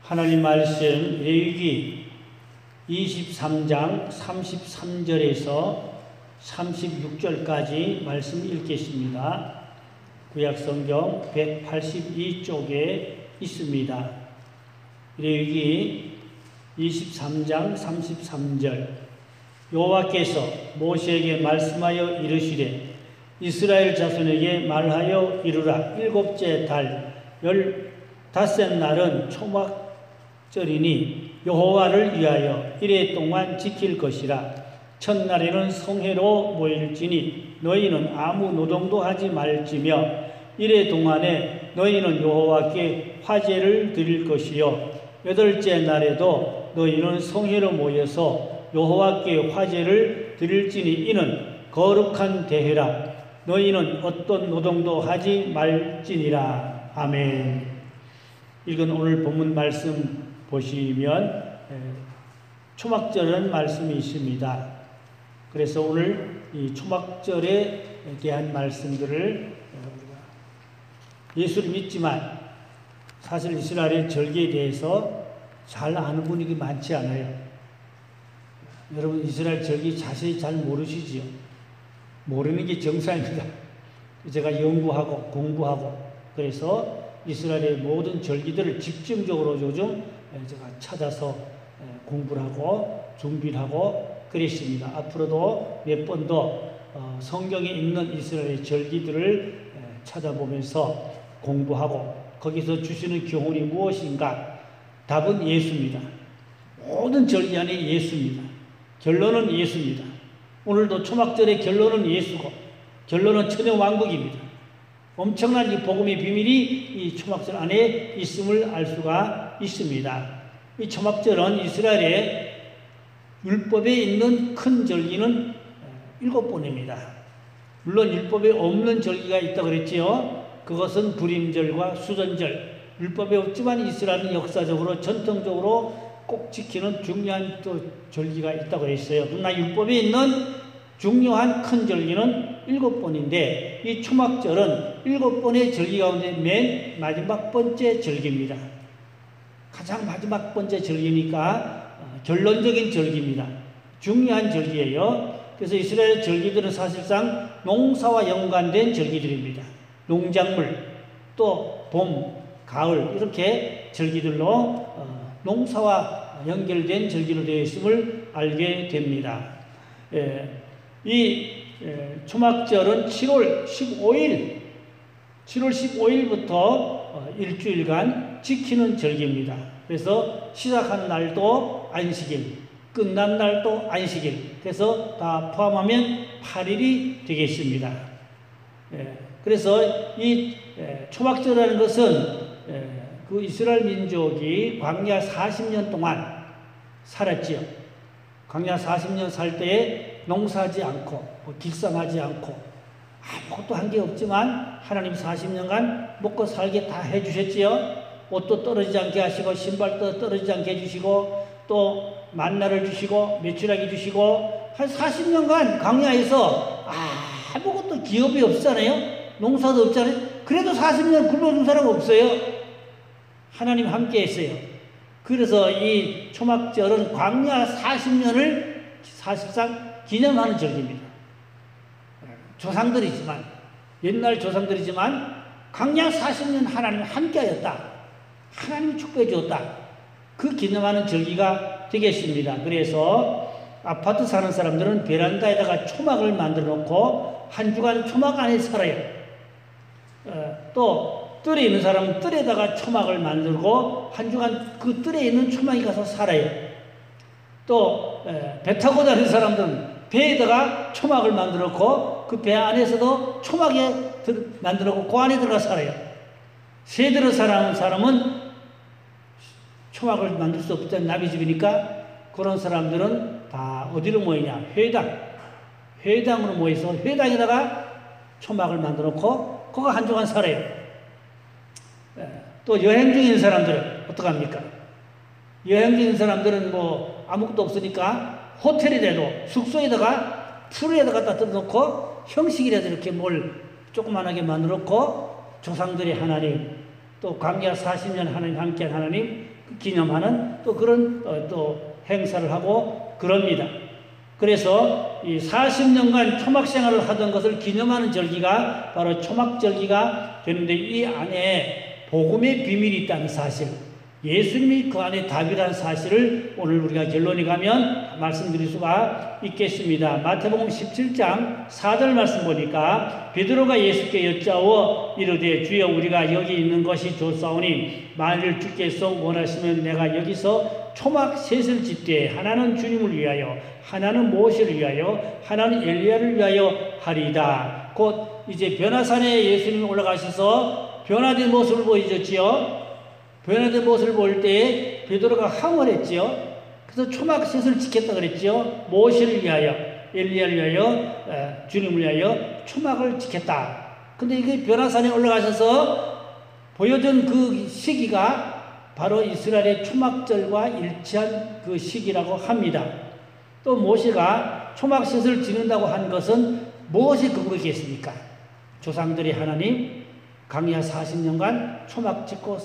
하나님 말씀 레위기 23장 33절에서 36절까지 말씀 읽겠습니다. 구약성경 182쪽에 있습니다. 레위기 23장 33절 여호와께서 모세에게 말씀하여 이르시되 이스라엘 자손에게 말하여 이르라. 일곱째 달 15날은 초막절이니 여호와를 위하여 이레 동안 지킬 것이라. 첫날에는 성회로 모일지니 너희는 아무 노동도 하지 말지며 이레 동안에 너희는 여호와께 화제를 드릴 것이요 여덟째 날에도 너희는 성회로 모여서 여호와께 화제를 드릴지니 이는 거룩한 대회라. 너희는 어떤 노동도 하지 말지니라. 아멘. 읽은 오늘 본문 말씀 보시면 초막절은 말씀이 있습니다. 그래서 오늘 이 초막절에 대한 말씀들을 예수를 믿지만 사실 이스라엘의 절기에 대해서 잘 아는 분이 많지 않아요. 여러분 이스라엘 절기 자세히 잘 모르시지요? 모르는 게 정상입니다. 제가 연구하고 공부하고 그래서 이스라엘의 모든 절기들을 집중적으로 요즘 제가 찾아서 공부를 하고 준비를 하고 그랬습니다. 앞으로도 몇 번 더 성경에 있는 이스라엘의 절기들을 찾아보면서 공부하고 거기서 주시는 교훈이 무엇인가? 답은 예수입니다. 모든 절기 안에 예수입니다. 결론은 예수입니다. 오늘도 초막절의 결론은 예수고 결론은 천연왕국입니다. 엄청난 이 복음의 비밀이 이 초막절 안에 있음을 알 수가 있습니다. 이 초막절은 이스라엘의 율법에 있는 큰 절기는 7번입니다. 물론 율법에 없는 절기가 있다고 그랬지요. 그것은 불임절과 수전절. 율법에 없지만 이스라엘은 역사적으로 전통적으로 꼭 지키는 중요한 또 절기가 있다고 했어요. 그러나 율법에 있는 중요한 큰 절기는 7번인데 이 초막절은 7번의 절기 가운데 맨 마지막 번째 절기입니다. 가장 마지막 번째 절기니까 결론적인 절기입니다. 중요한 절기예요. 그래서 이스라엘 절기들은 사실상 농사와 연관된 절기들입니다. 농작물, 또 봄, 가을 이렇게 절기들로 농사와 연결된 절기로 되어 있음을 알게 됩니다. 이 초막절은 7월 15일부터 일주일간 지키는 절기입니다. 그래서 시작한 날도 안식일, 끝난 날도 안식일, 그래서 다 포함하면 8일이 되겠습니다. 그래서 이 초막절이라는 것은 그 이스라엘 민족이 광야 40년 동안 살았지요. 광야 40년 살 때에 농사하지 않고 길쌈하지 않고 아무것도 한 게 없지만 하나님 40년간 먹고 살게 다 해주셨지요. 옷도 떨어지지 않게 하시고 신발도 떨어지지 않게 해주시고 또 만나를 주시고 매출하게 주시고 한 40년간 광야에서 아무것도 기업이 없잖아요. 농사도 없잖아요. 그래도 40년 굶어준 사람 없어요. 하나님 함께 했어요. 그래서 이 초막절은 광야 40년을 사실상 기념하는 절기입니다. 조상들이지만 옛날 조상들이지만 광야 40년 하나님 함께 하였다. 하나님이 축복해 주었다. 그 기념하는 절기가 되겠습니다. 그래서 아파트 사는 사람들은 베란다에다가 초막을 만들어 놓고 한 주간 초막 안에 살아요. 또 뜰에 있는 사람은 뜰에다가 초막을 만들고 한 주간 그 뜰에 있는 초막에 가서 살아요. 또 배 타고 다니는 사람들은 배에다가 초막을 만들어 놓고 그 배 안에서도 초막에 만들어 놓고 그 안에 들어가 살아요. 새들을 사랑하는 사람은 초막을 만들 수 없잖아요. 나비집이니까. 그런 사람들은 다 어디로 모이냐? 회당으로 모여서 회당에다가 초막을 만들어 놓고 그거 한 주간 살아요. 또 여행 중인 사람들은 어떡합니까? 여행 중인 사람들은 뭐 아무것도 없으니까 호텔에도 숙소에다가 풀에다가 갖다 떨어놓고 형식이라도 이렇게 뭘 조그만하게 만들어 놓고 조상들의 하나님 또 광야 40년 하나님 함께한 하나님 기념하는 또 그런 또 행사를 하고 그럽니다. 그래서 이 40년간 초막 생활을 하던 것을 기념하는 절기가 바로 초막절기가 되는데, 이 안에 복음의 비밀이 있다는 사실, 예수님이 그 안에 답이라는 사실을 오늘 우리가 결론에 가면 말씀드릴 수가 있겠습니다. 마태복음 17장 4절 말씀 보니까 베드로가 예수께 여짜오 이르되 주여 우리가 여기 있는 것이 좋사오니 만일 주께서 원하시면 내가 여기서 초막 셋을 짓되 하나는 주님을 위하여 하나는 모세를 위하여 하나는 엘리야를 위하여 하리이다. 곧 이제 변화산에 예수님이 올라가셔서 변화된 모습을 보여줬지요. 변화된 모습을 볼 때 베드로가 항원했지요. 그래서 초막 셋을 지켰다 그랬지요. 모세를 위하여 엘리야를 위하여 주님을 위하여 초막을 지켰다. 근데 이게 변화산에 올라가셔서 보여준 그 시기가 바로 이스라엘의 초막절과 일치한 그 시기라고 합니다. 또 모세가 초막셋을 지는다고 한 것은 무엇이 근거겠습니까? 조상들이 하나님 광야 40년간 초막 짓고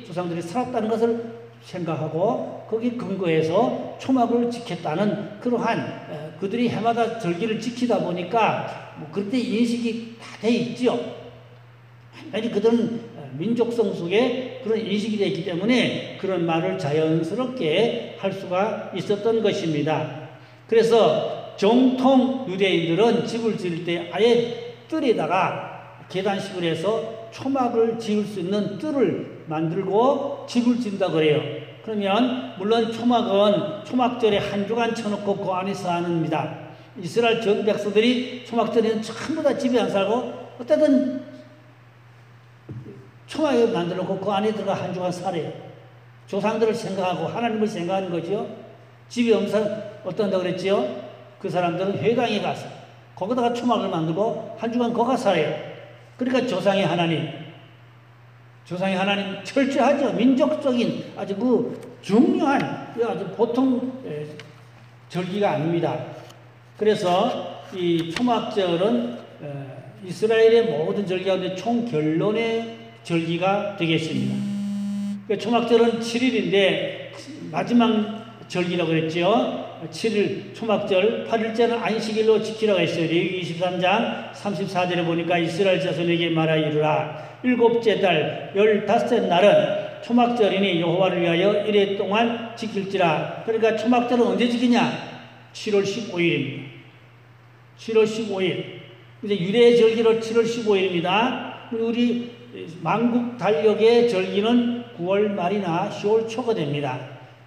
조상들이 살았다는 것을 생각하고 거기 근거해서 초막을 지켰다는 그러한 그들이 해마다 절기를 지키다 보니까 그때 인식이 다 돼 있죠. 아니 그들은 민족성 속에 그런 인식이 되어 있기 때문에 그런 말을 자연스럽게 할 수가 있었던 것입니다. 그래서 정통 유대인들은 집을 지을 때 아예 뜰에다가 계단식으로 해서 초막을 지을 수 있는 뜰을 만들고 집을 짓는다 그래요. 그러면 물론 초막은 초막절에 한 주간 쳐놓고 그 안에서 하는입니다. 이스라엘 전 백성들이 초막절에는 전부 다 집에 안 살고 어쨌든 초막을 만들어놓고 그 안에 들어가 한 주간 살아요. 조상들을 생각하고 하나님을 생각하는 거죠. 집이 어떤다고 그랬지요? 그 사람들은 회당에 가서 거기다가 초막을 만들고 한 주간 거가 살아요. 그러니까 조상의 하나님 철저하죠. 민족적인 아주 그 중요한 아주 보통 절기가 아닙니다. 그래서 이 초막절은 이스라엘의 모든 절기 가운데 총 결론의 절기가 되겠습니다. 초막절은 7일인데 마지막 절기라고 그랬죠. 7일 초막절 8일째는 안식일로 지키라고 했어요. 레위기 23장 34절에 보니까 이스라엘 자손에게 말하 이르라. 7째 달 15째 날은 초막절이니 여호와를 위하여 1회 동안 지킬지라. 그러니까 초막절은 언제 지키냐? 7월 15일입니다. 7월 15일. 이제 유대의 절기로 7월 15일입니다. 우리 만국 달력의 절기는 9월 말이나 10월 초가 됩니다.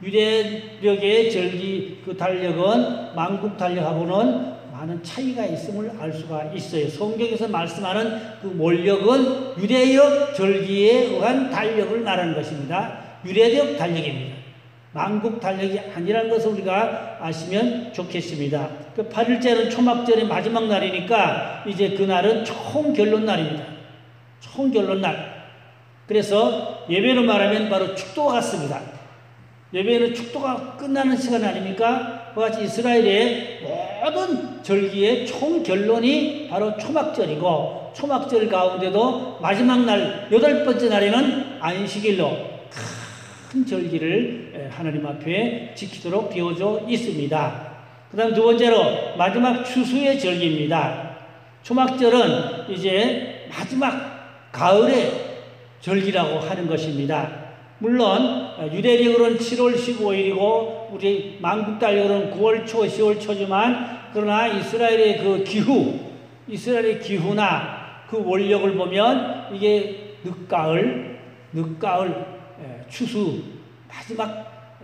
유대력의 절기 그 달력은 만국 달력하고는 많은 차이가 있음을 알 수가 있어요. 성경에서 말씀하는 그 몰력은 유대역 절기에 의한 달력을 말하는 것입니다. 유대적 달력입니다. 만국 달력이 아니라는 것을 우리가 아시면 좋겠습니다. 그 8일째는 초막절의 마지막 날이니까 이제 그날은 총결론날입니다. 총결론날. 그래서 예배로 말하면 바로 축도와 같습니다. 예배는 축도가 끝나는 시간 아닙니까? 그같이 이스라엘의 모든 절기의 총결론이 바로 초막절이고, 초막절 가운데도 마지막 날 8번째 날에는 안식일로 큰 절기를 하나님 앞에 지키도록 되어져 있습니다. 그 다음 두 번째로 마지막 추수의 절기입니다. 초막절은 이제 마지막 가을의 절기라고 하는 것입니다. 물론 유대력으로는 7월 15일이고 우리 만국달력으로는 9월 초, 10월 초지만 그러나 이스라엘의 그 이스라엘의 기후나 그 원력을 보면 이게 늦가을 추수 마지막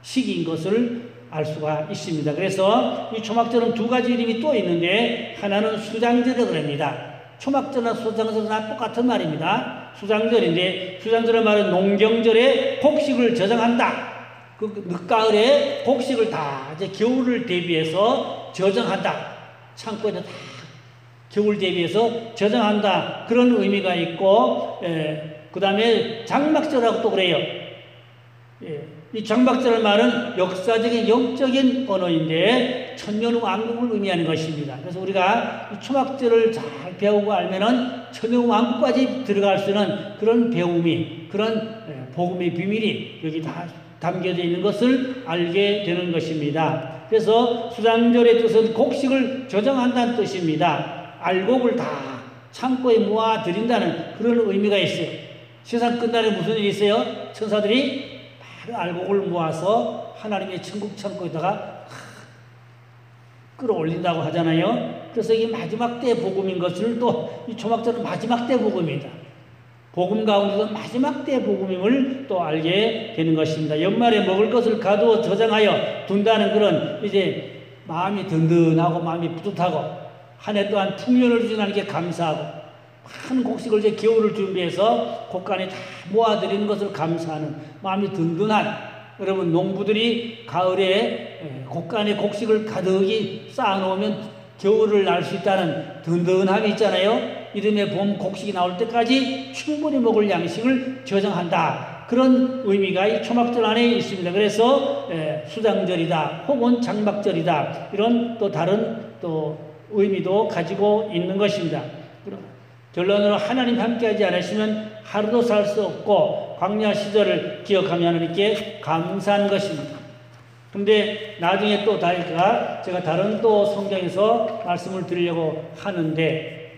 시기인 것을 알 수가 있습니다. 그래서 이 초막절은 두 가지 이름이 또 있는데 하나는 수장절이라고 합니다. 초막절이나 수장절은 똑같은 말입니다. 수장절인데 수장절의 말은 농경절에 곡식을 저장한다. 그 늦가을에 곡식을 다 이제 겨울을 대비해서 저장한다. 창고에다 다 겨울 대비해서 저장한다. 그런 의미가 있고, 그 다음에 장막절하고 또 그래요. 이 장막절이라는 말은 역사적인 영적인 언어인데 천년왕국을 의미하는 것입니다. 그래서 우리가 이 초막절을 잘 배우고 알면은 천년왕국까지 들어갈 수 있는 그런 배움이, 그런 복음의 비밀이 여기 다 담겨져 있는 것을 알게 되는 것입니다. 그래서 수장절의 뜻은 곡식을 저장한다는 뜻입니다. 알곡을 다 창고에 모아 드린다는 그런 의미가 있어요. 세상 끝날에 무슨 일이 있어요? 천사들이 바로 알곡을 모아서 하나님의 천국 창고에다가 끌어올린다고 하잖아요. 그래서 이게 마지막 때 복음인 것을 또 이 초막절은 마지막 때 복음이다. 복음 가운데서 마지막 때 복음임을 또 알게 되는 것입니다. 연말에 먹을 것을 가두어 저장하여 둔다는 그런 이제 마음이 든든하고 마음이 뿌듯하고 한 해 동안 풍년을 주신 하나님께 감사하고 많은 곡식을 이제 겨울을 준비해서 곳간에 다 모아드리는 것을 감사하는 마음이 든든한, 여러분 농부들이 가을에 곳간에 곡식을 가득히 쌓아놓으면 겨울을 날 수 있다는 든든함이 있잖아요. 이듬해 봄 곡식이 나올 때까지 충분히 먹을 양식을 저장한다. 그런 의미가 이 초막절 안에 있습니다. 그래서 수장절이다 혹은 장막절이다 이런 또 다른 또 의미도 가지고 있는 것입니다. 결론으로 하나님 함께하지 않으시면 하루도 살 수 없고 광야 시절을 기억하며 하나님께 감사하는 것입니다. 근데 나중에 또 제가 다른 또 성경에서 말씀을 드리려고 하는데,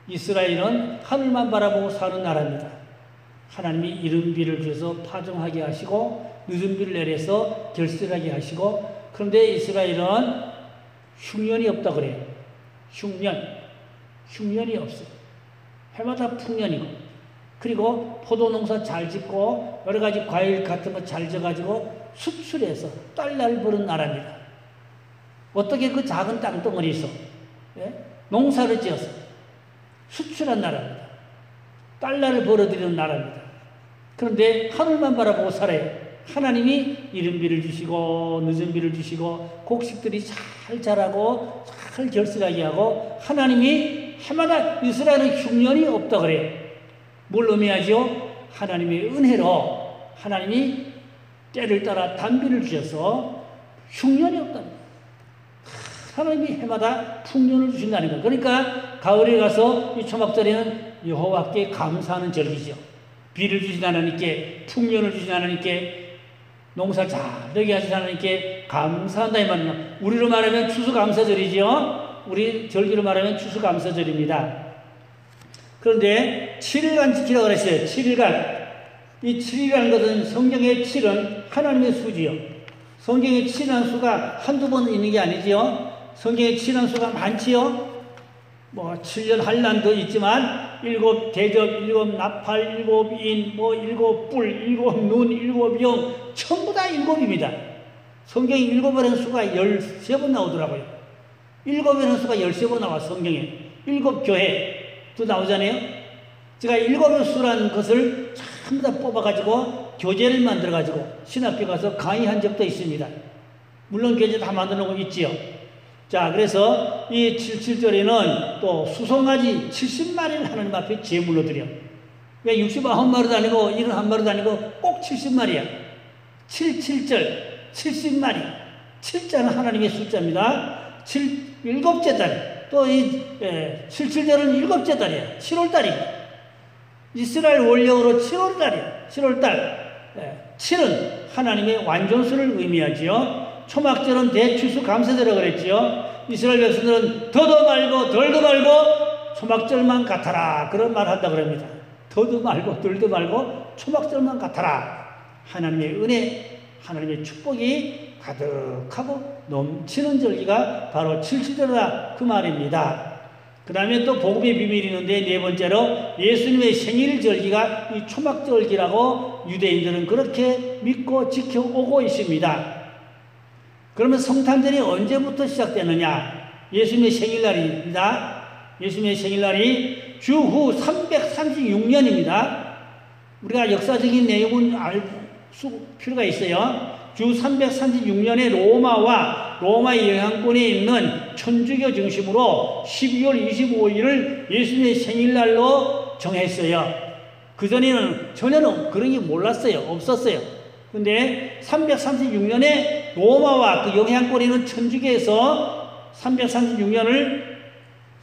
이스라엘은 하늘만 바라보고 사는 나라입니다. 하나님이 이른 비를 주셔서 파종하게 하시고 늦은 비를 내려서 결실하게 하시고, 그런데 이스라엘은 흉년이 없다 그래요. 흉년이 없어요. 해마다 풍년이고, 그리고 포도 농사 잘 짓고 여러 가지 과일 같은 거 잘 져가지고 수출해서 달러를 버는 나라입니다. 어떻게 그 작은 땅덩어리에서 농사를 지어서 수출한 나라입니다. 달러를 벌어들이는 나라입니다. 그런데 하늘만 바라보고 살아요. 하나님이 이른 비를 주시고 늦은 비를 주시고 곡식들이 잘 자라고 잘 결실하게 하고, 하나님이 해마다 이스라엘은 흉년이 없다 그래요. 뭘 의미하죠? 하나님의 은혜로 하나님이 때를 따라 단비를 주셔서 흉년이 없답니다. 하나님이 해마다 풍년을 주신다는 거예요. 그러니까 가을에 가서 이 초막절에는 여호와께 감사하는 절기죠. 비를 주신 하나님께, 풍년을 주신 하나님께, 농사 잘 되게 하신 하나님께 감사한다 이 말입니다. 우리로 말하면 추수감사절이죠. 우리 절기로 말하면 추수감사절입니다. 그런데 7일간 지키라고 그랬어요. 7일간. 이 7이라는 것은 성경의 7은 하나님의 수지요. 성경의 7이라는 수가 한두 번 있는 게 아니지요. 성경의 7이라는 수가 많지요. 뭐 7년 한란도 있지만 7 대접, 7 나팔, 7 인, 7 뿔, 7 눈, 7 영, 전부 다 7입니다. 성경에 7이라는 수가 13번 나오더라고요. 7이라는 수가 13번 나와 성경에. 7 교회도 나오잖아요. 제가 7의 수라는 것을 전부 다 뽑아가지고 교재를 만들어가지고 신학교 가서 강의한 적도 있습니다. 물론 교재 다 만들어 놓고 있지요. 자, 그래서 이 77절에는 또 수송아지 70마리를 하나님 앞에 제물로 드려. 왜 69마리도 아니고 71마리도 아니고 꼭 70마리야. 77절 70마리. 7자는 하나님의 숫자입니다. 7째 달. 또 이 77절은 7째 달이야. 7월 달입니다. 이스라엘 원령으로 7월 달이야. 7월 달. 7은 하나님의 완전수를 의미하지요. 초막절은 대추수 감사절이라고 그랬지요. 이스라엘 백성들은 더도 말고 덜도 말고 초막절만 같아라. 그런 말 한다고 합니다. 더도 말고 덜도 말고 초막절만 같아라. 하나님의 은혜, 하나님의 축복이 가득하고 넘치는 절기가 바로 77절이다. 그 말입니다. 그 다음에 또 복음의 비밀이 있는데, 네 번째로 예수님의 생일 절기가 이 초막절기라고 유대인들은 그렇게 믿고 지켜오고 있습니다. 그러면 성탄절이 언제부터 시작되느냐? 예수님의 생일날입니다. 예수님의 생일날이 주후 336년입니다. 우리가 역사적인 내용은 알 필요가 있어요. 주 336년에 로마의 영향권에 있는 천주교 중심으로 12월 25일을 예수님의 생일날로 정했어요. 그전에는 전혀 그런 게 몰랐어요. 없었어요. 근데 336년에 로마와 그 영향권에 있는 천주교에서 336년을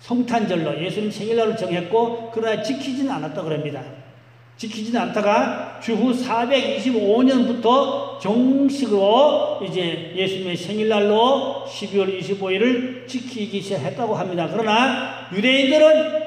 성탄절로 예수님 생일날로 정했고, 그러나 지키지는 않았다 그럽니다. 지키지는 않다가 주후 425년부터 정식으로 이제 예수님의 생일날로 12월 25일을 지키기 시작했다고 합니다. 그러나 유대인들은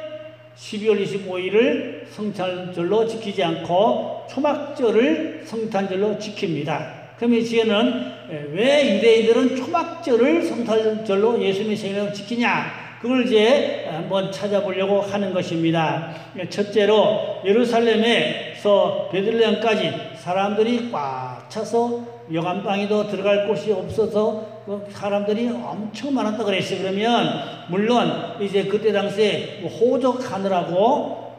12월 25일을 성탄절로 지키지 않고 초막절을 성탄절로 지킵니다. 그러면 이제는 왜 유대인들은 초막절을 성탄절로 예수님의 생일날로 지키냐? 그걸 이제 한번 찾아보려고 하는 것입니다. 첫째로 예루살렘에서 베들레헴까지 사람들이 꽉 차서 여관방에도 들어갈 곳이 없어서 사람들이 엄청 많았다 그랬어요. 그러면 물론 이제 그때 당시에 호적하느라고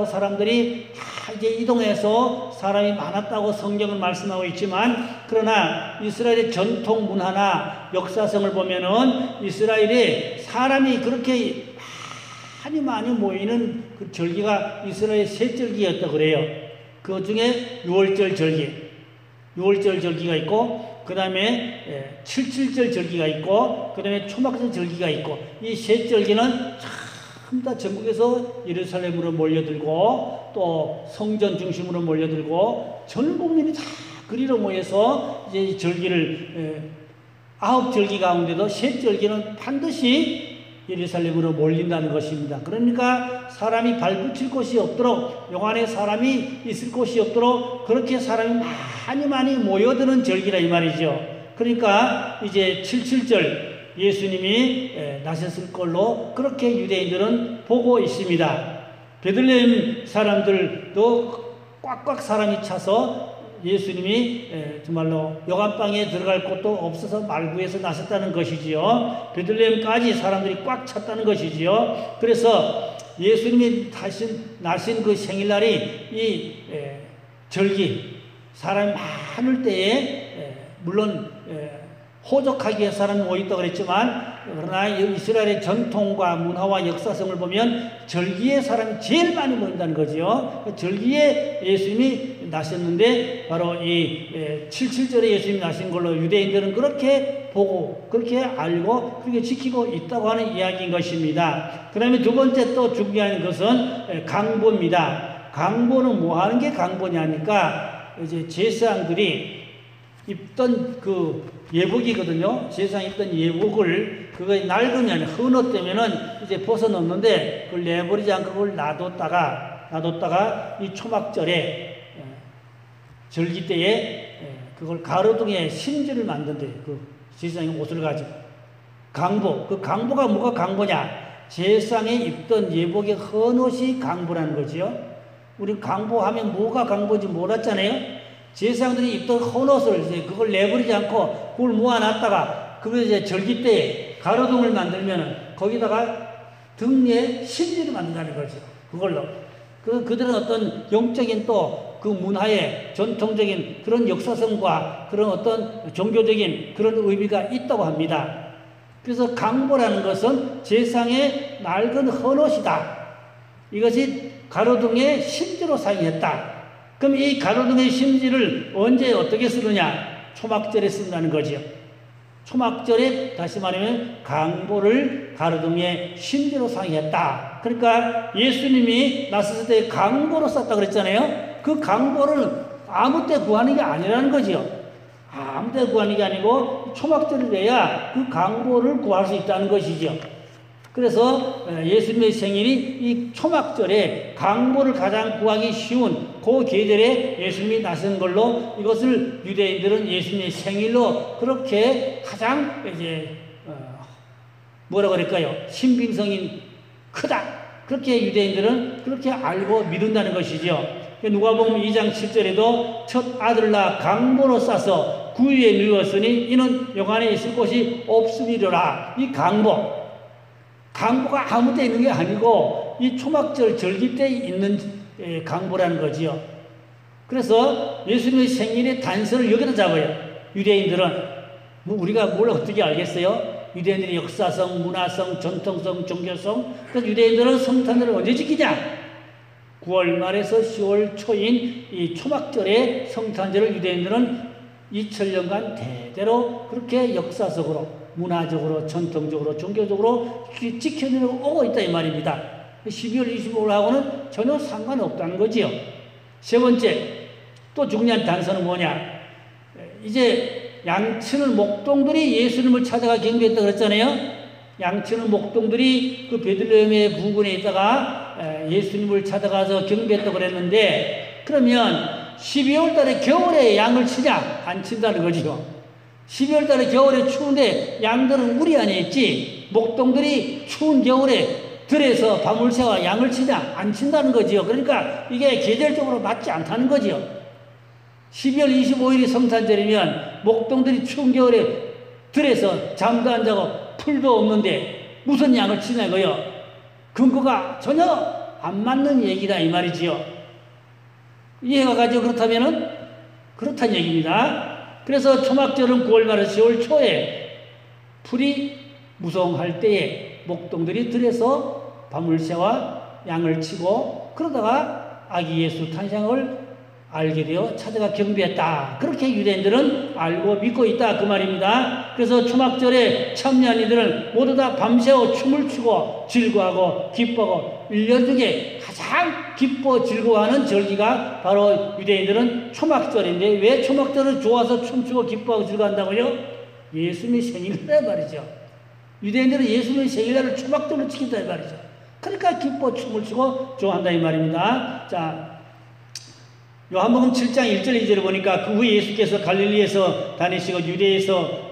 사람들이 다 이제 이동해서 사람이 많았다고 성경은 말씀하고 있지만, 그러나 이스라엘의 전통 문화나 역사성을 보면은 이스라엘에 사람이 그렇게 많이 모이는 그 절기가 이스라엘의 세 절기였다 그래요. 그 중에 6월절 절기가 있고, 그 다음에 77절 절기가 있고, 그 다음에 초막절 절기가 있고, 이 세 절기는 전부 다 전국에서 예루살렘으로 몰려들고 또 성전 중심으로 몰려들고 전 국민이 다 그리로 모여서 이제 이 절기를 9절기 가운데도 3절기는 반드시 예루살렘으로 몰린다는 것입니다. 그러니까 사람이 발붙일 곳이 없도록, 용안에 사람이 있을 곳이 없도록 그렇게 사람이 많이 모여드는 절기라 이 말이죠. 그러니까 이제 77절 예수님이 나셨을 걸로 그렇게 유대인들은 보고 있습니다. 베들레헴 사람들도 꽉꽉 사람이 차서 예수님이 정말로 여관방에 들어갈 곳도 없어서 말구에서 나섰다는 것이지요. 베들레헴까지 사람들이 꽉 찼다는 것이지요. 그래서 예수님이 나신 그 생일날이 이 절기, 사람이 많을 때에 물론 호적하기 위해 사람이 모였다고 그랬지만, 그러나 이스라엘의 전통과 문화와 역사성을 보면 절기에 사람이 제일 많이 모인다는 거죠. 절기에 예수님이 나셨는데 바로 이 77절에 예수님이 나신 걸로 유대인들은 그렇게 보고 그렇게 알고 그렇게 지키고 있다고 하는 이야기인 것입니다. 그 다음에 두 번째 또 중요한 것은 강보입니다. 강보는 뭐 하는 게 강보냐니까, 이제 제사장들이 입던 그 예복이거든요. 제사장 입던 예복을 그거 낡으면 헌옷 때면은 이제 벗어 놓는데 그걸 내버리지 않고 그걸 놔뒀다가 이 초막절에 절기 때에 그걸 가로등에 심지를 만든대요. 그 제사장의 옷을 가지고 강보. 그 강보가 뭐가 강보냐? 제사장에 입던 예복의 헌옷이 강보라는 거지요. 우리 강보하면 뭐가 강보인지 몰랐잖아요. 제사장들이 입던 헌옷을 이제 그걸 내버리지 않고 그걸 모아놨다가 그걸 이제 절기 때에 가로등을 만들면 거기다가 등에 심지를 만든다는 거죠. 그걸로. 그들은 어떤 영적인 또 그 문화의 전통적인 그런 역사성과 그런 어떤 종교적인 그런 의미가 있다고 합니다. 그래서 강보라는 것은 제사장의 낡은 헌옷이다. 이것이 가로등의 심지로 사용했다. 그럼 이 가로등의 심지를 언제 어떻게 쓰느냐? 초막절에 쓴다는 거죠. 초막절에 다시 말하면 강보를 가로등의 심지로 사용했다. 그러니까 예수님이 나섰을 때 강보로 썼다 그랬잖아요. 그 강보를 아무 때 구하는 게 아니라는 거죠. 아무 때 구하는 게 아니고 초막절을 내야 그 강보를 구할 수 있다는 것이죠. 그래서 예수님의 생일이 이 초막절에 강보를 가장 구하기 쉬운 그 계절에 예수님이 나선 걸로 이것을 유대인들은 예수님의 생일로 그렇게 가장 이제 뭐라 그럴까요? 신빙성이 크다. 그렇게 유대인들은 그렇게 알고 믿는다는 것이죠. 누가복음 2장 7절에도 첫 아들을 낳아 강보로 싸서 구유에 누웠으니 이는 영안에 있을 곳이 없으리로라. 이 강보가 아무 때 있는 게 아니고 이 초막절 절기 때 있는 강보라는 거지요. 그래서 예수님의 생일의 단서를 여기다 잡아요. 유대인들은 우리가 뭘 어떻게 알겠어요? 유대인들의 역사성, 문화성, 전통성, 종교성. 그래서 유대인들은 성탄절을 언제 지키냐? 9월 말에서 10월 초인 이 초막절의 성탄절을 유대인들은 2000년간 대대로 그렇게 역사적으로, 문화적으로, 전통적으로, 종교적으로 지켜내고 오고 있다 이 말입니다. 12월 25일하고는 전혀 상관없다는 거지요. 세 번째, 또 중요한 단서는 뭐냐? 이제 양치는 목동들이 예수님을 찾아가 경배했다 그랬잖아요. 양치는 목동들이 그 베들레헴의 부근에 있다가 예수님을 찾아가서 경배했다고 그랬는데, 그러면 12월 달에 겨울에 양을 치냐? 안 친다는 거죠. 12월 달에 겨울에 추운데 양들은 우리 안에 있지, 목동들이 추운 겨울에 들에서 밤을 새와 양을 치냐? 안 친다는 거지요. 그러니까 이게 계절적으로 맞지 않다는 거지요. 12월 25일이 성탄절이면 목동들이 추운 겨울에 들에서 잠도 안 자고 풀도 없는데 무슨 양을 치냐고요. 근거가 전혀 안 맞는 얘기다 이 말이지요. 이해가 가죠. 그렇다면은 그렇다는 얘기입니다. 그래서 초막절은 9월 말에서 10월 초에 풀이 무성할 때에 목동들이 들에서 밤을 새와 양을 치고 그러다가 아기 예수 탄생을 알게 되어 찾아가 경배했다. 그렇게 유대인들은 알고 믿고 있다 그 말입니다. 그래서 초막절에 참여한 이들은 모두 다 밤새워 춤을 추고 즐거워하고 기뻐하고 1년 중에 가장 기뻐 즐거워하는 절기가 바로 유대인들은 초막절인데, 왜 초막절을 좋아서 춤추고 기뻐하고 즐거워한다고요? 예수님의 생일날 말이죠. 유대인들은 예수님의 생일날을 초막절로 지킨다 이 말이죠. 그러니까 기뻐 춤을 추고 좋아한다 이 말입니다. 자, 요한복음 7장 1절 2절을 보니까 그 후에 예수께서 갈릴리에서 다니시고 유대에서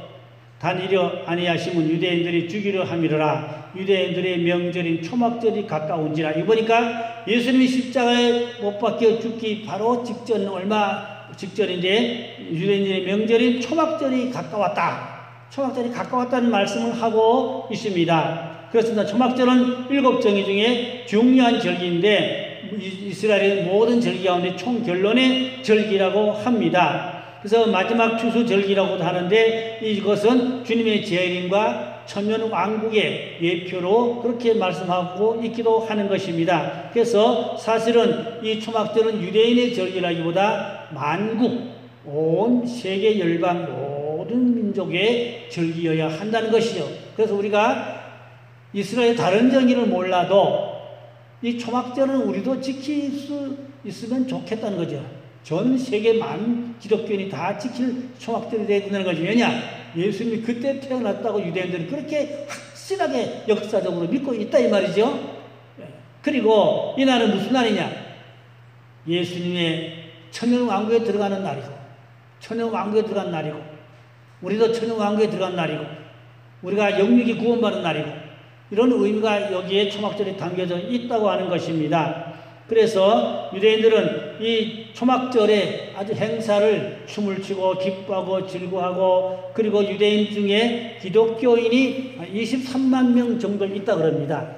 다니려 아니하심은 유대인들이 죽이려 함이로라. 유대인들의 명절인 초막절이 가까운지라. 이 보니까 예수님이 십자가에 못 박혀 죽기 바로 직전, 얼마 직전인데 유대인들의 명절인 초막절이 가까웠다. 초막절이 가까웠다는 말씀을 하고 있습니다. 그렇습니다. 초막절은 7정기 중에 중요한 절기인데 이스라엘의 모든 절기 가운데 총결론의 절기라고 합니다. 그래서 마지막 추수 절기라고도 하는데 이것은 주님의 재림과 천년 왕국의 예표로 그렇게 말씀하고 있기도 하는 것입니다. 그래서 사실은 이 초막절은 유대인의 절기라기보다 만국, 온 세계 열방 모든 민족의 절기여야 한다는 것이죠. 그래서 우리가 이스라엘의 다른 절기를 몰라도 이 초막절은 우리도 지킬 수 있으면 좋겠다는 거죠. 전 세계 만 기독교인이 다 지킬 초막절이 되어야 된다는 거죠. 왜냐? 예수님이 그때 태어났다고 유대인들이 그렇게 확실하게 역사적으로 믿고 있다 이 말이죠. 그리고 이 날은 무슨 날이냐? 예수님의 천년왕국에 들어가는 날이고, 천년왕국에 들어간 날이고, 우리도 천년왕국에 들어간 날이고, 우리가 영육이 구원받은 날이고, 이런 의미가 여기에 초막절에 담겨져 있다고 하는 것입니다. 그래서 유대인들은 이 초막절에 아주 행사를 춤을 추고 기뻐하고 즐거워하고, 그리고 유대인 중에 기독교인이 23만 명 정도 있다고 합니다.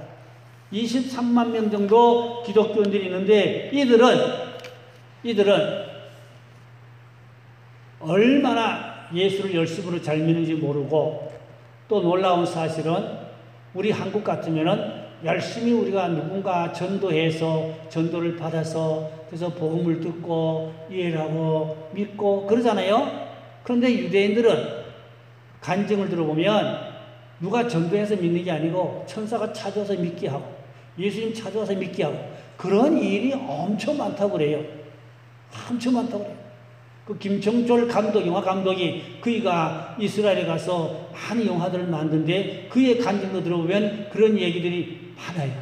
23만 명 정도 기독교인들이 있는데 이들은 얼마나 예수를 열심으로 잘 믿는지 모르고, 또 놀라운 사실은 우리 한국 같으면은 열심히 우리가 누군가 전도해서 전도를 받아서 그래서 복음을 듣고 이해를 하고 믿고 그러잖아요. 그런데 유대인들은 간증을 들어보면 누가 전도해서 믿는 게 아니고 천사가 찾아와서 믿게 하고 예수님 찾아와서 믿게 하고 그런 일이 엄청 많다고 그래요. 엄청 많다고 그래요. 그 김청졸 감독, 영화 감독이 그이가 이스라엘에 가서 많은 영화들을 만든데 그의 간증도 들어보면 그런 얘기들이 많아요.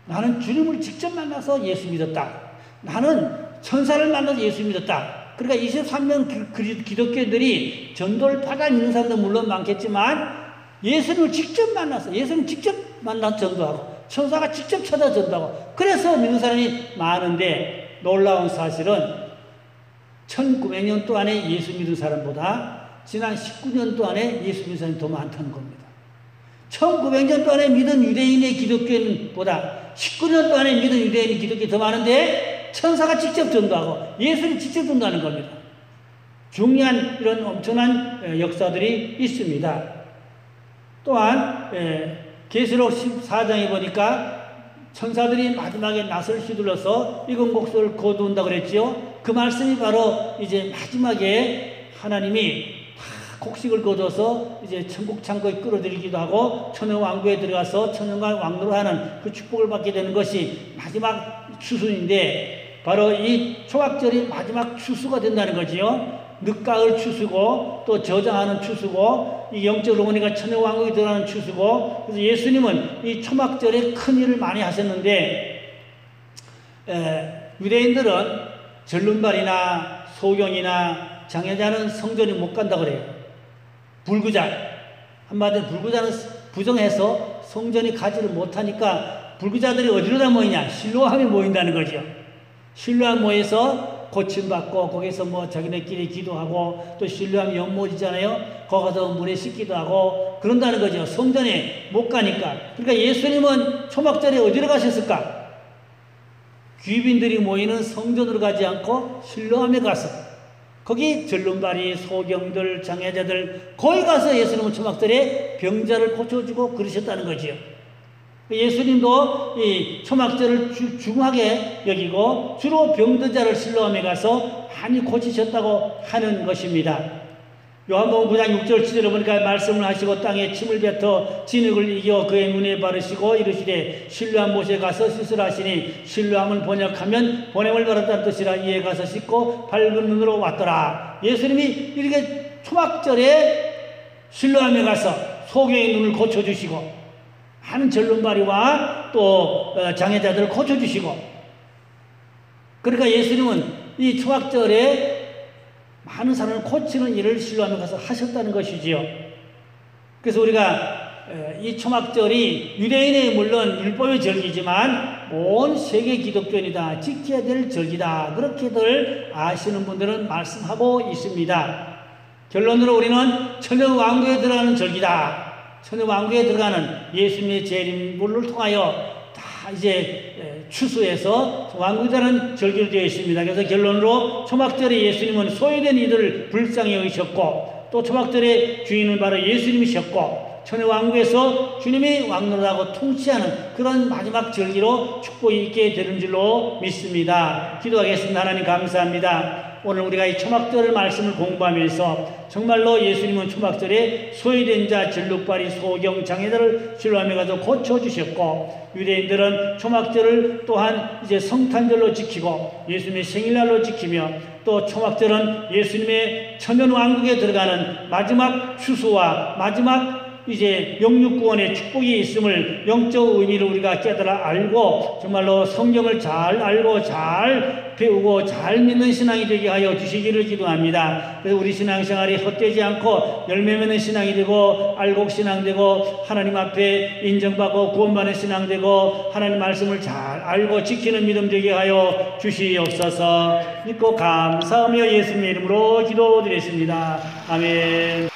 나는 주님을 직접 만나서 예수 믿었다. 나는 천사를 만나서 예수 믿었다. 그러니까 23명 기독교인들이 전도를 받아 믿는 사람도 물론 많겠지만 예수님을 직접 만나서 예수님 직접 만나서 전도하고 천사가 직접 찾아 전도하고 그래서 믿는 사람이 많은데 놀라운 사실은 1900년 동안에 예수 믿은 사람보다 지난 19년 동안에 예수 믿은 사람이 더 많다는 겁니다. 1900년 동안에 믿은 유대인의 기독교인보다 19년 동안에 믿은 유대인의 기독교인이 더 많은데 천사가 직접 전도하고 예수님이 직접 전도하는 겁니다. 중요한 이런 엄청난 역사들이 있습니다. 또한 계시록 14장에 보니까 천사들이 마지막에 낫을 휘둘러서 익은 곡소를 거두온다 그랬지요. 그 말씀이 바로 이제 마지막에 하나님이 곡식을 거둬서 이제 천국 창고에 끌어들이기도 하고 천연 왕국에 들어가서 천연과 왕노로 하는 그 축복을 받게 되는 것이 마지막 추수인데, 바로 이 초막절이 마지막 추수가 된다는 거지요. 늦가을 추수고 또 저장하는 추수고 이 영적으로 보니까 천연 왕국에 들어가는 추수고, 그래서 예수님은 이 초막절에 큰 일을 많이 하셨는데, 유대인들은 절름발이나 소경이나 장애자는 성전에 못 간다 그래요. 불구자, 한마디로 불구자는 부정해서 성전에 가지를 못하니까 불구자들이 어디로다 모이냐? 실로암에 모인다는 거죠. 실로암 모여서 고침받고 거기서 뭐 자기네끼리 기도하고 또 실로암 연못이잖아요. 거기 가서 물에 씻기도 하고 그런다는 거죠. 성전에 못 가니까. 그러니까 예수님은 초막절에 어디로 가셨을까? 귀빈들이 모이는 성전으로 가지 않고 실로암에 가서 거기 절름발이, 소경들, 장애자들 거기 가서 예수님은 초막절에 병자를 고쳐주고 그러셨다는 거지요. 예수님도 이 초막절을 중하게 여기고 주로 병든 자를 실로암에 가서 많이 고치셨다고 하는 것입니다. 요한복음 9장 6절 7절에 보니까 말씀을 하시고 땅에 침을 뱉어 진흙을 이겨 그의 눈에 바르시고 이르시되 실로암 못에 가서 씻으라 하시니, 실로암을 번역하면 보냄을 받았다는 뜻이라. 이에 가서 씻고 밝은 눈으로 왔더라. 예수님이 이렇게 초막절에 실로암에 가서 소경의 눈을 고쳐주시고 많은 절름발이와 또 장애자들을 고쳐주시고, 그러니까 예수님은 이 초막절에 많은 사람을 고치는 일을 실로암에 가서 하셨다는 것이지요. 그래서 우리가 이 초막절이 유대인의 물론 율법의 절기지만 온 세계 기독교인이다 지켜야 될 절기다, 그렇게들 아시는 분들은 말씀하고 있습니다. 결론으로 우리는 천연 왕국에 들어가는 절기다. 천연 왕국에 들어가는 예수님의 재림을 통하여 다 이제 추수해서 왕국이라는 절기로 되어 있습니다. 그래서 결론으로 초막절에 예수님은 소외된 이들을 불쌍히 여기셨고 또 초막절의 주인은 바로 예수님이셨고 천의 왕국에서 주님이 왕노릇하고 통치하는 그런 마지막 절기로 축복이 있게 되는 줄로 믿습니다. 기도하겠습니다. 하나님 감사합니다. 오늘 우리가 이 초막절 말씀을 공부하면서 정말로 예수님은 초막절에 소외된 자, 절룩발이, 소경, 장애자를 실로암에 가서 고쳐주셨고, 유대인들은 초막절을 또한 이제 성탄절로 지키고 예수님의 생일날로 지키며, 또 초막절은 예수님의 천연왕국에 들어가는 마지막 추수와 마지막 이제 영육구원의 축복이 있음을 영적 의미를 우리가 깨달아 알고 정말로 성경을 잘 알고 잘 배우고 잘 믿는 신앙이 되게 하여 주시기를 기도합니다. 그래서 우리 신앙생활이 헛되지 않고 열매 맺는 신앙이 되고 알곡 신앙 되고 하나님 앞에 인정받고 구원받는 신앙 되고 하나님 말씀을 잘 알고 지키는 믿음 되게 하여 주시옵소서. 믿고 감사하며 예수님의 이름으로 기도드리겠습니다. 아멘.